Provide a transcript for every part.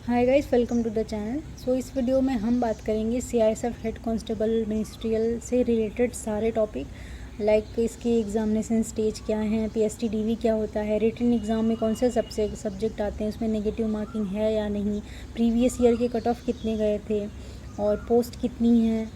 Hi guys, welcome to the channel. So इस video में हम बात करेंगे सीआईएसएफ हेड कांस्टेबल मिनिस्ट्रियल से रिलेटेड सारे टॉपिक, लाइक इसके एग्जामिनेशन स्टेज क्या हैं, पीएसटीडीवी क्या होता है, रिटन एग्ज़ाम में कौन से सब्जेक्ट आते हैं, उसमें नेगेटिव मार्किंग है या नहीं, प्रीवियस ईयर के कट ऑफ कितने गए थे और पोस्ट कितनी है,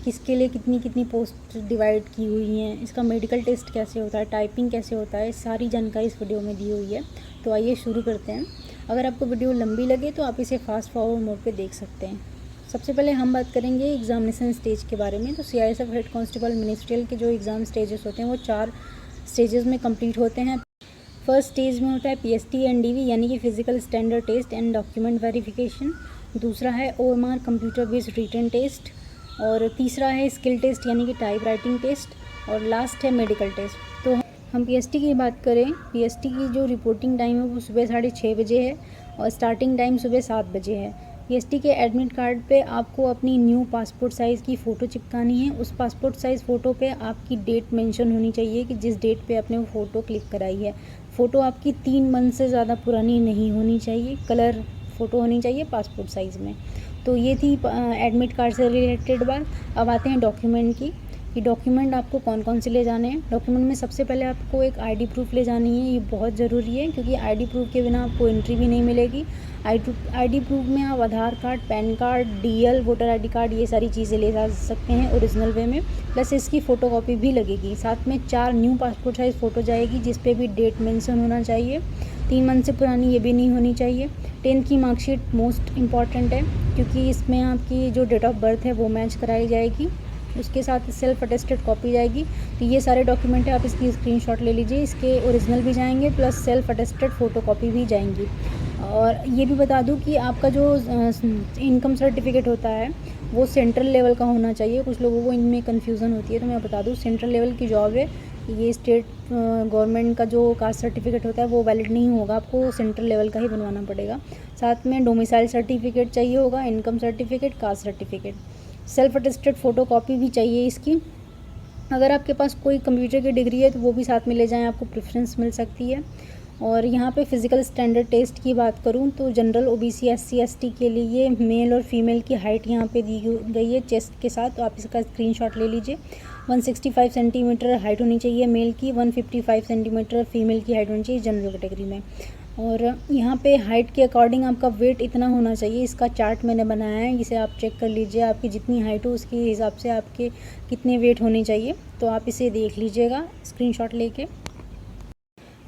किसके लिए कितनी कितनी पोस्ट डिवाइड की हुई हैं, इसका मेडिकल टेस्ट कैसे होता है, टाइपिंग कैसे होता है, सारी जानकारी इस वीडियो में दी हुई है। तो आइए शुरू करते हैं। अगर आपको वीडियो लंबी लगे तो आप इसे फास्ट फॉरवर्ड मोड पे देख सकते हैं। सबसे पहले हम बात करेंगे एग्जामिनेशन स्टेज के बारे में। तो सीआईएसएफ हेड कांस्टेबल मिनिस्ट्रियल के जो एग्ज़ाम स्टेजेस होते हैं वो 4 स्टेजेस में कंप्लीट होते हैं। फर्स्ट स्टेज में होता है पीएसटी-एनडीवी यानी कि physical standard test and document verification. दूसरा है OMR computer based written test, और तीसरा है स्किल टेस्ट यानी कि टाइप राइटिंग टेस्ट, और लास्ट है मेडिकल टेस्ट। तो हम पीएसटी की बात करें, पीएसटी की जो रिपोर्टिंग टाइम है वो सुबह 6:30 बजे है और स्टार्टिंग टाइम सुबह 7 बजे है। पीएसटी के एडमिट कार्ड पे आपको अपनी न्यू पासपोर्ट साइज़ की फ़ोटो चिपकानी है। उस पासपोर्ट साइज़ फ़ोटो पे आपकी डेट मेंशन होनी चाहिए कि जिस डेट पे आपने वो फ़ोटो क्लिक कराई है। फ़ोटो आपकी 3 मंथ से ज़्यादा पुरानी नहीं होनी चाहिए, कलर फ़ोटो होनी चाहिए पासपोर्ट साइज़ में। तो ये थी एडमिट कार्ड से रिलेटेड बात। अब आते हैं डॉक्यूमेंट की, कि डॉक्यूमेंट आपको कौन कौन से ले जाने हैं। डॉक्यूमेंट में सबसे पहले आपको एक आईडी प्रूफ ले जानी है। ये बहुत ज़रूरी है क्योंकि आईडी प्रूफ के बिना आपको एंट्री भी नहीं मिलेगी। आईडी प्रूफ में आप Aadhaar card, PAN card, DL, voter ID card, ये सारी चीज़ें ले जा सकते हैं ओरिजिनल वे में, प्लस इसकी फ़ोटोकॉपी भी लगेगी। साथ में 4 न्यू पासपोर्ट साइज़ फ़ोटो जाएगी जिस पे भी डेट मेंशन होना चाहिए। 3 मंथ से पुरानी ये भी नहीं होनी चाहिए। 10th की मार्कशीट मोस्ट इम्पॉर्टेंट है क्योंकि इसमें आपकी जो डेट ऑफ बर्थ है वो मैच कराई जाएगी, उसके साथ सेल्फ अटेस्टेड कॉपी जाएगी। तो ये सारे डॉक्यूमेंट है, आप इसकी स्क्रीनशॉट ले लीजिए। इसके ओरिजिनल भी जाएंगे plus self attested photo copy भी जाएंगी। और ये भी बता दूं कि आपका जो इनकम सर्टिफिकेट होता है वो सेंट्रल लेवल का होना चाहिए। कुछ लोगों को इनमें कन्फ्यूज़न होती है, तो मैं बता दूं सेंट्रल लेवल की जॉब है। ये स्टेट गवर्नमेंट का जो कास्ट सर्टिफिकेट होता है वो वैलिड नहीं होगा, आपको सेंट्रल लेवल का ही बनवाना पड़ेगा। साथ में डोमिसाइल सर्टिफिकेट चाहिए होगा, income certificate, caste certificate, self attested photo copy भी चाहिए इसकी। अगर आपके पास कोई कंप्यूटर की डिग्री है तो वो भी साथ में ले जाएं, आपको प्रेफरेंस मिल सकती है। और यहाँ पे फ़िज़िकल स्टैंडर्ड टेस्ट की बात करूँ तो जनरल, ओबीसी, एससी, एसटी के लिए मेल और फीमेल की हाइट यहाँ पे दी गई है चेस्ट के साथ, तो आप इसका स्क्रीनशॉट ले लीजिए। 165 सेंटीमीटर हाइट होनी चाहिए मेल की, 155 सेंटीमीटर फीमेल की हाइट होनी चाहिए जनरल कैटेगरी में। और यहाँ पे हाइट के अकॉर्डिंग आपका वेट इतना होना चाहिए, इसका चार्ट मैंने बनाया है, इसे आप चेक कर लीजिए। आपकी जितनी हाइट हो उसके हिसाब से आपके कितने वेट होने चाहिए, तो आप इसे देख लीजिएगा स्क्रीनशॉट लेके।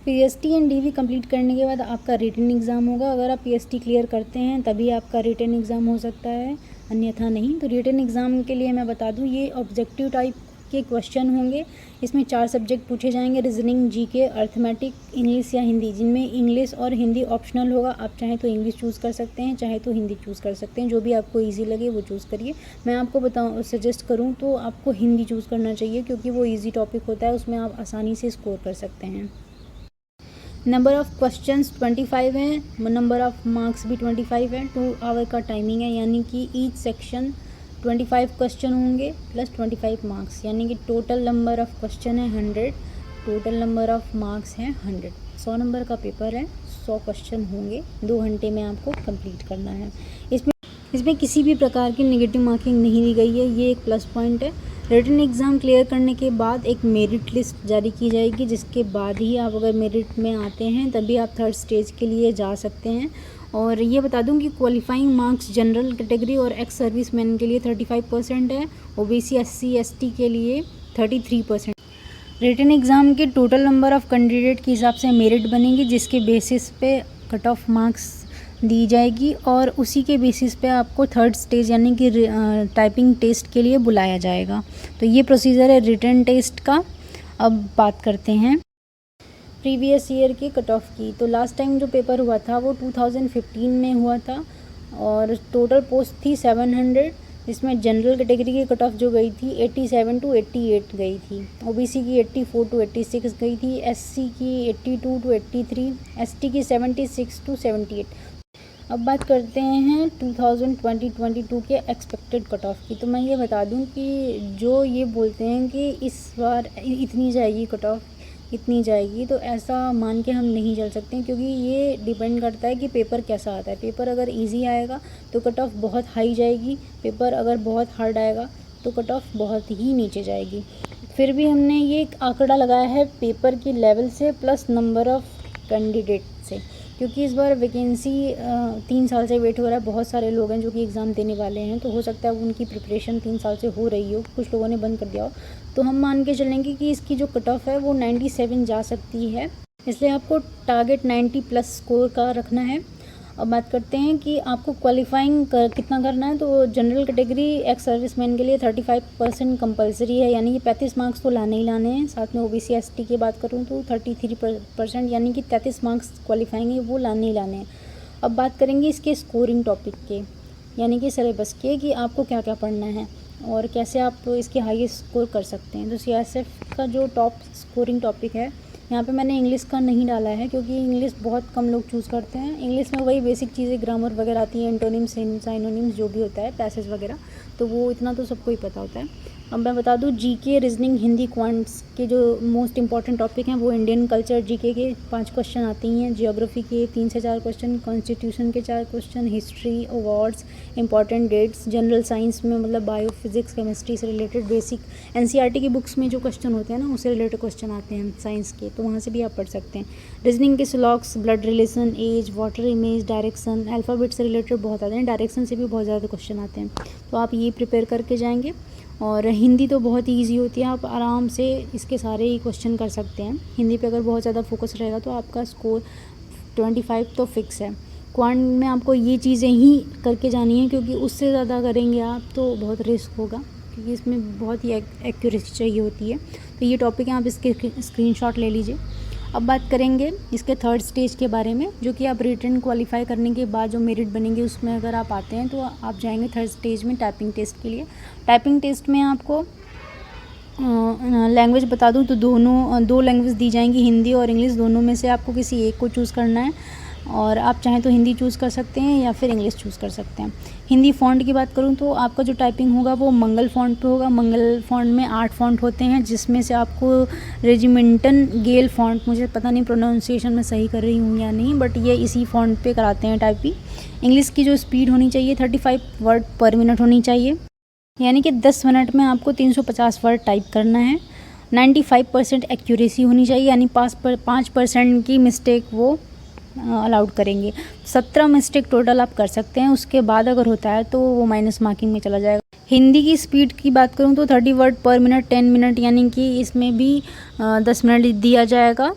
पीएसटी-एनडीवी कंप्लीट करने के बाद आपका रिटन एग्ज़ाम होगा। अगर आप पीएसटी क्लियर करते हैं तभी आपका रिटन एग्ज़ाम हो सकता है, अन्यथा नहीं। तो रिटन एग्ज़ाम के लिए मैं बता दूं, ये ऑब्जेक्टिव टाइप के क्वेश्चन होंगे। इसमें 4 सब्जेक्ट पूछे जाएंगे, रीजनिंग, जीके, अर्थमेटिक, इंग्लिश या हिंदी, जिनमें इंग्लिश और हिंदी ऑप्शनल होगा। आप चाहें तो इंग्लिश चूज़ कर सकते हैं, चाहे तो हिंदी चूज़ कर सकते हैं, जो भी आपको ईजी लगे वो चूज़ करिए। मैं आपको सजेस्ट करूँ तो आपको हिंदी चूज़ करना चाहिए क्योंकि वो ईजी टॉपिक होता है, उसमें आप आसानी से स्कोर कर सकते हैं। नंबर ऑफ़ क्वेश्चंस 25 हैं, नंबर ऑफ़ मार्क्स भी 25 है। 2 आवर का टाइमिंग है, यानी कि ईच सेक्शन 25 क्वेश्चन होंगे प्लस 25 मार्क्स, यानी कि टोटल नंबर ऑफ़ क्वेश्चन है 100, टोटल नंबर ऑफ़ मार्क्स हैं 100। 100 नंबर का पेपर है, 100 क्वेश्चन होंगे, 2 घंटे में आपको कंप्लीट करना है। इसमें किसी भी प्रकार की नेगेटिव मार्किंग नहीं दी गई है, ये एक प्लस पॉइंट है। रिटन एग्ज़ाम क्लियर करने के बाद एक मेरिट लिस्ट जारी की जाएगी, जिसके बाद ही आप अगर मेरिट में आते हैं तभी आप 3rd स्टेज के लिए जा सकते हैं। और ये बता दूं कि क्वालिफाइंग मार्क्स जनरल कैटेगरी और एक्स सर्विस मैन के लिए 35% है, ओबीसी, एससी, एसटी के लिए 33%। रिटन एग्ज़ाम के टोटल नंबर ऑफ़ कैंडिडेट के हिसाब से मेरिट बनेगी, जिसके बेसिस पे कट ऑफ मार्क्स दी जाएगी और उसी के बेसिस पे आपको 3rd स्टेज यानी कि टाइपिंग टेस्ट के लिए बुलाया जाएगा। तो ये प्रोसीजर है रिटन टेस्ट का। अब बात करते हैं प्रीवियस ईयर के कट ऑफ की। तो लास्ट टाइम जो पेपर हुआ था वो 2015 में हुआ था और टोटल पोस्ट थी 700, जिसमें जनरल कैटेगरी की कट ऑफ जो गई थी 87 to 88 गई थी, ओबीसी की 84 to 86 गई थी, एससी की 82 to 83, एसटी की 76 to 78। अब बात करते हैं 2020-22 के एक्सपेक्टेड कट ऑफ की। तो मैं ये बता दूं कि जो ये बोलते हैं कि इस बार इतनी जाएगी कट ऑफ, इतनी जाएगी, तो ऐसा मान के हम नहीं चल सकते हैं, क्योंकि ये डिपेंड करता है कि पेपर कैसा आता है। पेपर अगर इजी आएगा तो कट ऑफ बहुत हाई जाएगी, पेपर अगर बहुत हार्ड आएगा तो कट ऑफ बहुत ही नीचे जाएगी। फिर भी हमने ये एक आंकड़ा लगाया है पेपर की लेवल से प्लस नंबर ऑफ़ कैंडिडेट से, क्योंकि इस बार वैकेंसी 3 साल से वेट हो रहा है। बहुत सारे लोग हैं जो कि एग्ज़ाम देने वाले हैं, तो हो सकता है उनकी प्रिपरेशन 3 साल से हो रही हो, कुछ लोगों ने बंद कर दिया हो। तो हम मान के चलेंगे कि इसकी जो कट ऑफ है वो 97 जा सकती है, इसलिए आपको टारगेट 90 प्लस स्कोर का रखना है। अब बात करते हैं कि आपको क्वालिफाइंग कितना करना है। तो जनरल कैटेगरी एक्स सर्विसमैन के लिए 35% कंपलसरी है, यानी कि 35 मार्क्स तो लाने ही लाने हैं। साथ में ओबीसी एसटी की बात करूँ तो 33% यानी कि 33 मार्क्स क्वालिफाइंग है, वो लाने ही लाने हैं। अब बात करेंगे इसके स्कोरिंग टॉपिक के, यानी कि सिलेबस के, कि आपको क्या क्या पढ़ना है और कैसे आप इसके हाईएस्ट स्कोर कर सकते हैं। तो सीआईएसएफ का जो टॉप स्कोरिंग टॉपिक है, यहाँ पे मैंने इंग्लिश का नहीं डाला है, क्योंकि इंग्लिश बहुत कम लोग चूज़ करते हैं। इंग्लिश में वही बेसिक चीज़ें, ग्रामर वगैरह आती हैं, एंटोनिम्स साइनोनिम्स जो भी होता है, पैसेज वगैरह, तो वो इतना तो सबको ही पता होता है। अब मैं बता दूँ जीके, रीजनिंग, हिंदी, क्वांट्स के जो मोस्ट इंपॉर्टेंट टॉपिक हैं वो इंडियन कल्चर जीके के 5 क्वेश्चन आती हैं, जियोग्राफी के 3 से 4 क्वेश्चन, कॉन्स्टिट्यूशन के 4 question, history, awards, important dates, general science में मतलब बायो, फिजिक्स, केमिस्ट्री से रिलेटेड बेसिक एनसीईआरटी की बुक्स में जो क्वेश्चन होते हैं ना, उससे रिलेटेड क्वेश्चन आते हैं साइंस के, तो वहाँ से भी आप पढ़ सकते हैं। रीजनिंग के स्लॉग्स, blood relation, age, water image, direction, alphabet से रिलेटेड बहुत आते हैं, डायरेक्शन से भी बहुत ज़्यादा क्वेश्चन आते हैं, तो आप ये प्रिपेयर करके जाएंगे। और हिंदी तो बहुत ही ईजी होती है, आप आराम से इसके सारे ही क्वेश्चन कर सकते हैं। हिंदी पे अगर बहुत ज़्यादा फोकस रहेगा तो आपका स्कोर 25 तो फिक्स है। क्वांट में आपको ये चीज़ें ही करके जानी है, क्योंकि उससे ज़्यादा करेंगे आप तो बहुत रिस्क होगा, क्योंकि इसमें बहुत ही एक्यूरेसी चाहिए होती है। तो ये टॉपिक है, आप इसके स्क्रीनशॉट ले लीजिए। अब बात करेंगे इसके थर्ड स्टेज के बारे में, जो कि आप रिटन क्वालिफाई करने के बाद जो मेरिट बनेंगे उसमें अगर आप आते हैं तो आप जाएंगे थर्ड स्टेज में टाइपिंग टेस्ट के लिए। टाइपिंग टेस्ट में आपको लैंग्वेज बता दूं तो दो लैंग्वेज दी जाएंगी, हिंदी और इंग्लिश, दोनों में से आपको किसी एक को चूज़ करना है, और आप चाहें तो हिंदी चूज़ कर सकते हैं या फिर इंग्लिश चूज़ कर सकते हैं। हिंदी फ़ॉन्ट की बात करूं तो आपका जो टाइपिंग होगा वो मंगल फ़ॉन्ट पे होगा। मंगल फ़ॉन्ट में 8 फ़ॉन्ट होते हैं, जिसमें से आपको रेजिमेंटन गेल फ़ॉन्ट, मुझे पता नहीं प्रोनाउंसिएशन में सही कर रही हूँ या नहीं, बट ये इसी फ़ॉन्ट पे कराते हैं टाइपिंग। इंग्लिश की जो स्पीड होनी चाहिए 35 वर्ड पर मिनट होनी चाहिए, यानी कि 10 मिनट में आपको 350 वर्ड टाइप करना है। 95% एक्यूरेसी होनी चाहिए, यानी 5% की मिस्टेक वो अलाउड करेंगे। 17 मिस्टेक टोटल आप कर सकते हैं, उसके बाद अगर होता है तो वो माइनस मार्किंग में चला जाएगा। हिंदी की स्पीड की बात करूँ तो 30 वर्ड पर मिनट 10 मिनट, यानी कि इसमें भी 10 मिनट दिया जाएगा,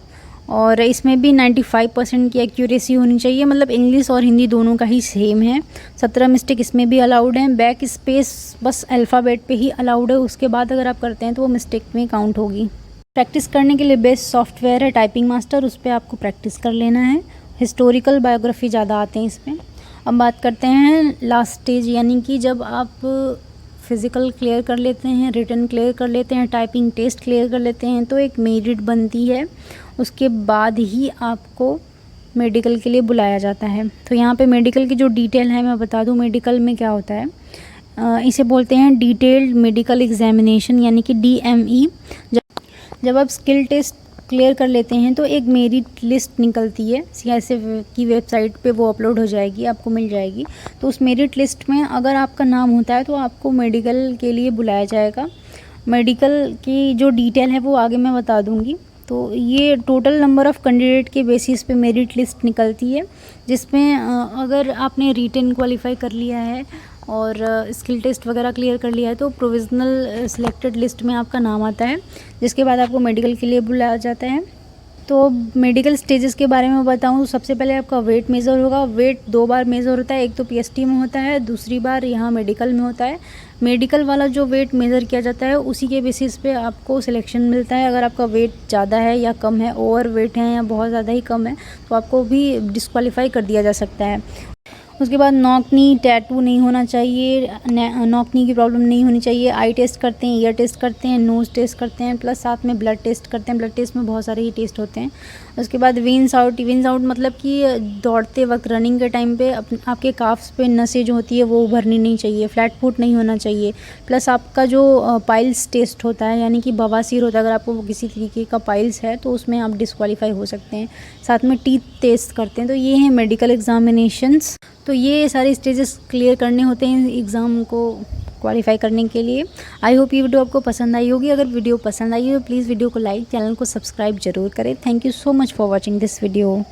और इसमें भी 95% की एक्यूरेसी होनी चाहिए, मतलब इंग्लिश और हिंदी दोनों का ही सेम है। 17 मिस्टेक इसमें भी अलाउड हैं। बैक स्पेस बस अल्फ़ाबेट पे ही अलाउड है, उसके बाद अगर आप करते हैं तो वो मिस्टेक में काउंट होगी। प्रैक्टिस करने के लिए बेस्ट सॉफ्टवेयर है टाइपिंग मास्टर, उस पर आपको प्रैक्टिस कर लेना है। हिस्टोरिकल बायोग्राफी ज़्यादा आते हैं इसमें। अब बात करते हैं लास्ट स्टेज, यानी कि जब आप फिज़िकल क्लियर कर लेते हैं, रिटन क्लियर कर लेते हैं, टाइपिंग टेस्ट क्लियर कर लेते हैं, तो एक मेरिट बनती है। उसके बाद ही आपको मेडिकल के लिए बुलाया जाता है। तो यहाँ पे मेडिकल की जो डिटेल है मैं बता दूँ, मेडिकल में क्या होता है। इसे बोलते हैं डिटेल्ड मेडिकल एग्जामिनेशन, यानी कि DME। जब आप स्किल टेस्ट क्लियर कर लेते हैं तो एक मेरिट लिस्ट निकलती है, सीआईएसएफ की वेबसाइट पे वो अपलोड हो जाएगी, आपको मिल जाएगी। तो उस मेरिट लिस्ट में अगर आपका नाम होता है तो आपको मेडिकल के लिए बुलाया जाएगा। मेडिकल की जो डिटेल है वो आगे मैं बता दूंगी। तो ये टोटल नंबर ऑफ़ कैंडिडेट के बेसिस पे मेरिट लिस्ट निकलती है, जिसमें अगर आपने रिटन क्वालिफाई कर लिया है और स्किल टेस्ट वगैरह क्लियर कर लिया है तो प्रोविज़नल सिलेक्टेड लिस्ट में आपका नाम आता है, जिसके बाद आपको मेडिकल के लिए बुलाया जाता है। तो मेडिकल स्टेजेस के बारे में बताऊं तो सबसे पहले आपका वेट मेज़र होगा। वेट 2 बार मेज़र होता है, एक तो PST में होता है, दूसरी बार यहाँ मेडिकल में होता है। मेडिकल वाला जो वेट मेज़र किया जाता है उसी के बेसिस पे आपको सिलेक्शन मिलता है। अगर आपका वेट ज़्यादा है या कम है, ओवर वेट है या बहुत ज़्यादा ही कम है, तो आपको भी डिस्क्वालीफाई कर दिया जा सकता है। उसके बाद नॉक नी, टैटू नहीं होना चाहिए, नॉक नी की प्रॉब्लम नहीं होनी चाहिए। आई टेस्ट करते हैं, ईयर टेस्ट करते हैं, नोज़ टेस्ट करते हैं, प्लस साथ में ब्लड टेस्ट करते हैं। ब्लड टेस्ट में बहुत सारे ही टेस्ट होते हैं। उसके बाद वेन्स आउट मतलब कि दौड़ते वक्त रनिंग के टाइम पे आपके काफ्स पे नसें जो होती है वो उभरनी नहीं चाहिए, फ्लैट फुट नहीं होना चाहिए। प्लस आपका जो पाइल्स टेस्ट होता है, यानी कि बवासीर होता है, अगर आपको किसी तरीके का पाइल्स है तो उसमें आप डिस्क्वालीफाई हो सकते हैं। साथ में टीथ टेस्ट करते हैं। तो ये हैं मेडिकल एग्जामिनेशंस। तो ये सारे स्टेजेस क्लियर करने होते हैं एग्ज़ाम को क्वालिफाई करने के लिए। आई होप ये वीडियो आपको पसंद आई होगी। अगर वीडियो पसंद आई हो तो प्लीज़ वीडियो को लाइक, चैनल को सब्सक्राइब जरूर करें। Thank you so much for watching this video.